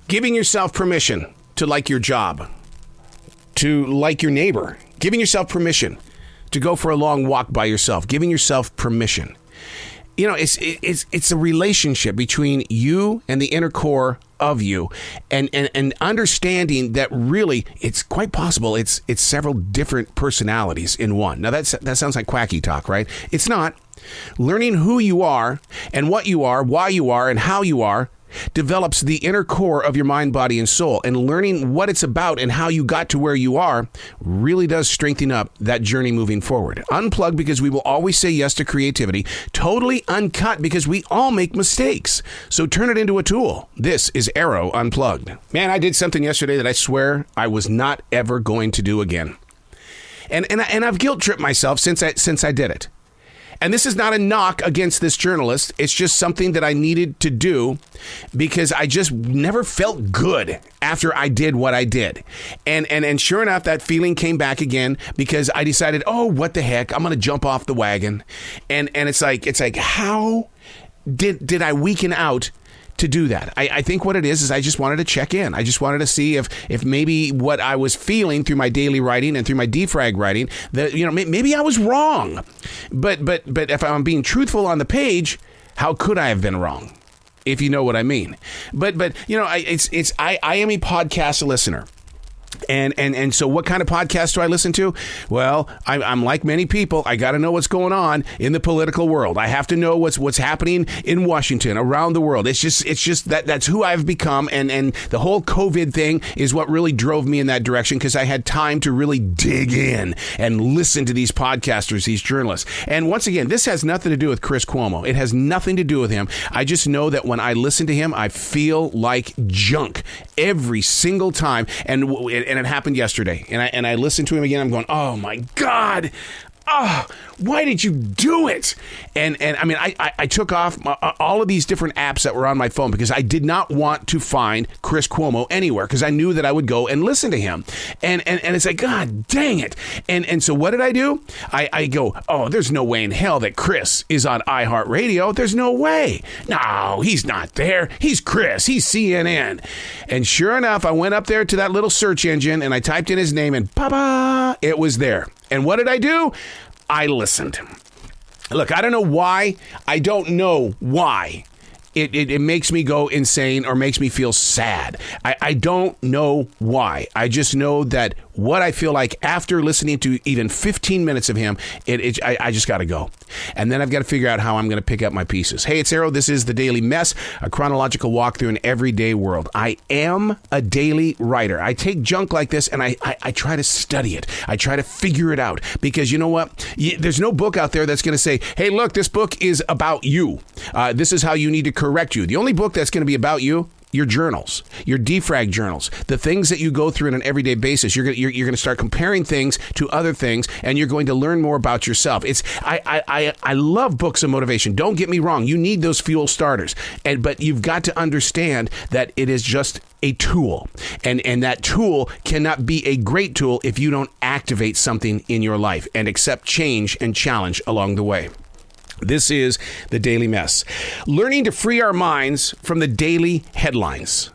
Giving yourself permission to like your job, to like your neighbor, giving yourself permission to go for a long walk by yourself, giving yourself permission. You know, it's a relationship between you and the inner core of you, and understanding that really it's quite possible it's several different personalities in one. Now that sounds like quacky talk, right? It's not. Learning who you are and what you are, why you are, and how you are develops the inner core of your mind, body, and soul. And learning what it's about and how you got to where you are really does strengthen up that journey moving forward. Unplugged, because we will always say yes to creativity. Totally uncut, because we all make mistakes. So turn it into a tool. This is Arroe Unplugged. Man, I did something yesterday that I swear I was not ever going to do again. And I've guilt tripped myself since I did it. And this is not a knock against this journalist. It's just something that I needed to do because I just never felt good after I did what I did. And sure enough, that feeling came back again because I decided, oh, what the heck? I'm going to jump off the wagon. And it's like, how did I weaken out to do that? I think what it is I just wanted to check in. I just wanted to see if maybe what I was feeling through my daily writing and through my defrag writing, that, you know, maybe I was wrong. But if I'm being truthful on the page, how could I have been wrong? If you know what I mean. But you know, I am a podcast listener. And so what kind of podcast do I listen to? Well, I'm like many people. I got to know what's going on in the political world. I have to know what's happening in Washington, around the world. It's just that's who I've become. And the whole COVID thing is what really drove me in that direction, because I had time to really dig in and listen to these podcasters, these journalists. And once again, this has nothing to do with Chris Cuomo. It has nothing to do with him. I just know that when I listen to him, I feel like junk every single time. And it happened yesterday, and I listened to him again. I'm going, oh my God, why did you do it? And I mean, I took off all of these different apps that were on my phone because I did not want to find Chris Cuomo anywhere, because I knew that I would go and listen to him. And it's like, God dang it. And so what did I do? I go, oh, there's no way in hell that Chris is on iHeartRadio. There's no way. No, he's not there. He's Chris. He's CNN. And sure enough, I went up there to that little search engine and I typed in his name, and ba-ba, it was there. And what did I do? I listened. Look, I don't know why. I don't know why. It makes me go insane or makes me feel sad. I don't know why. I just know that what I feel like after listening to even 15 minutes of him, I just got to go. And then I've got to figure out how I'm going to pick up my pieces. Hey, it's Arroe. This is The Daily Mess, a chronological walk through an everyday world. I am a daily writer. I take junk like this and I try to study it. I try to figure it out, because you know what? There's no book out there that's going to say, hey, look, this book is about you. This is how you need to correct you. The only book that's going to be about you, your journals, your defrag journals, the things that you go through on an everyday basis. You're going to start comparing things to other things, and you're going to learn more about yourself. I love books of motivation. Don't get me wrong. You need those fuel starters, but you've got to understand that it is just a tool, and that tool cannot be a great tool if you don't activate something in your life and accept change and challenge along the way. This is The Daily Mess. Learning to free our minds from the daily headlines.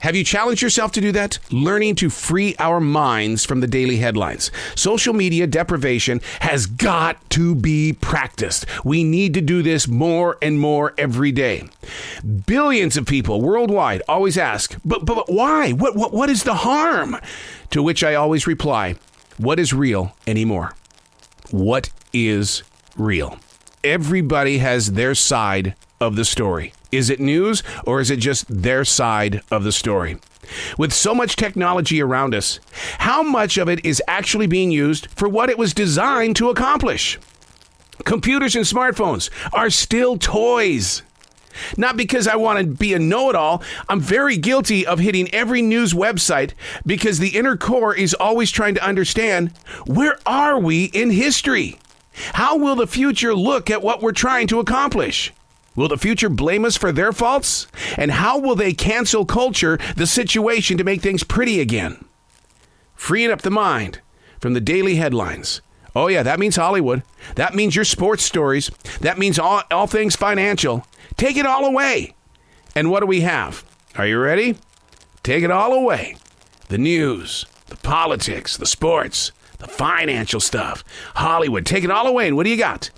Have you challenged yourself to do that? Learning to free our minds from the daily headlines. Social media deprivation has got to be practiced. We need to do this more and more every day. Billions of people worldwide always ask, but why? What is the harm? To which I always reply, what is real anymore? What is real? Everybody has their side of the story. Is it news, or is it just their side of the story? With so much technology around us, how much of it is actually being used for what it was designed to accomplish? Computers and smartphones are still toys. Not because I want to be a know-it-all. I'm very guilty of hitting every news website because the inner core is always trying to understand, where are we in history? How will the future look at what we're trying to accomplish? Will the future blame us for their faults? And how will they cancel culture the situation to make things pretty again? Freeing up the mind from the daily headlines. Oh yeah, that means Hollywood. That means your sports stories. That means all things financial. Take it all away. And what do we have? Are you ready? Take it all away. The news, the politics, the sports, the financial stuff, Hollywood. Take it all away. And what do you got?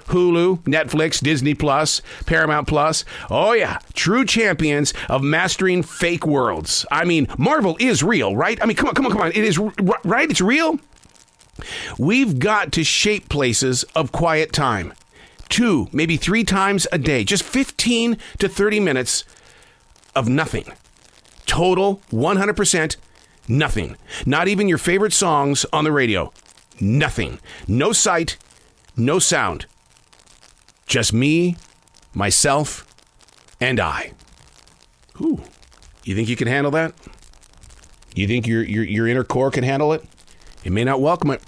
Hulu, Netflix, Disney Plus, Paramount Plus. Oh, yeah. True champions of mastering fake worlds. I mean, Marvel is real, right? I mean, come on. It is, right? It's real. We've got to shape places of quiet time. 2, maybe 3 times a day. Just 15 to 30 minutes of nothing. Total 100% nothing. Not even your favorite songs on the radio. Nothing. No sight, no sound. Just me, myself, and I. Ooh. You think you can handle that? You think your inner core can handle it? You may not welcome it.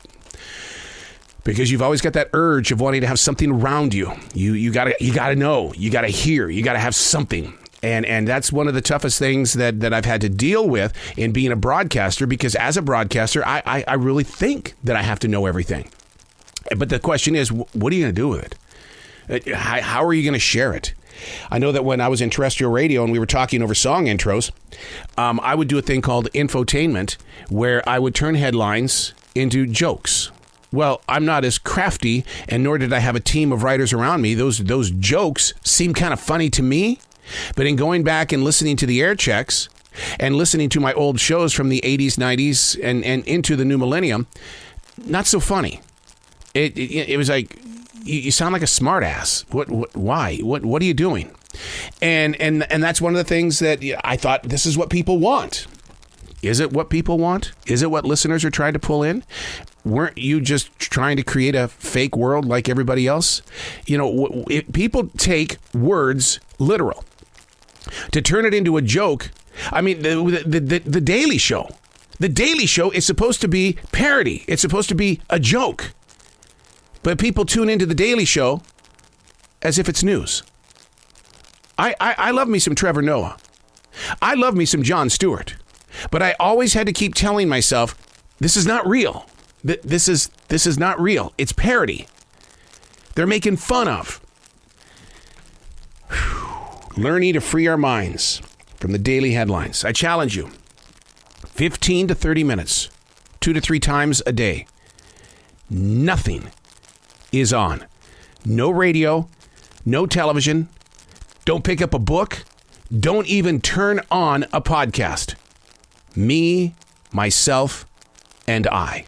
Because you've always got that urge of wanting to have something around you. You gotta know. You gotta hear. You gotta have something. And that's one of the toughest things that I've had to deal with in being a broadcaster, because as a broadcaster, I really think that I have to know everything. But the question is, what are you going to do with it? How are you going to share it? I know that when I was in terrestrial radio and we were talking over song intros, I would do a thing called infotainment, where I would turn headlines into jokes. Well, I'm not as crafty, and nor did I have a team of writers around me. Those jokes seem kind of funny to me. But in going back and listening to the air checks and listening to my old shows from the 80s, 90s, and into the new millennium, not so funny. It was like, you sound like a smartass. Why? What are you doing? And that's one of the things that I thought, this is what people want. Is it what people want? Is it what listeners are trying to pull in? Weren't you just trying to create a fake world like everybody else? You know, people take words literal. To turn it into a joke, I mean, the Daily Show. The Daily Show is supposed to be parody. It's supposed to be a joke. But people tune into the Daily Show as if it's news. I love me some Trevor Noah. I love me some Jon Stewart. But I always had to keep telling myself, this is not real. This is not real. It's parody. They're making fun of. Learning to free our minds from the daily headlines. I challenge you. 15 to 30 minutes, 2 to 3 times a day. Nothing is on. No radio, no television. Don't pick up a book. Don't even turn on a podcast. Me, myself, and I.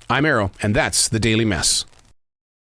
I'm Arroe, and that's the Daily Mess.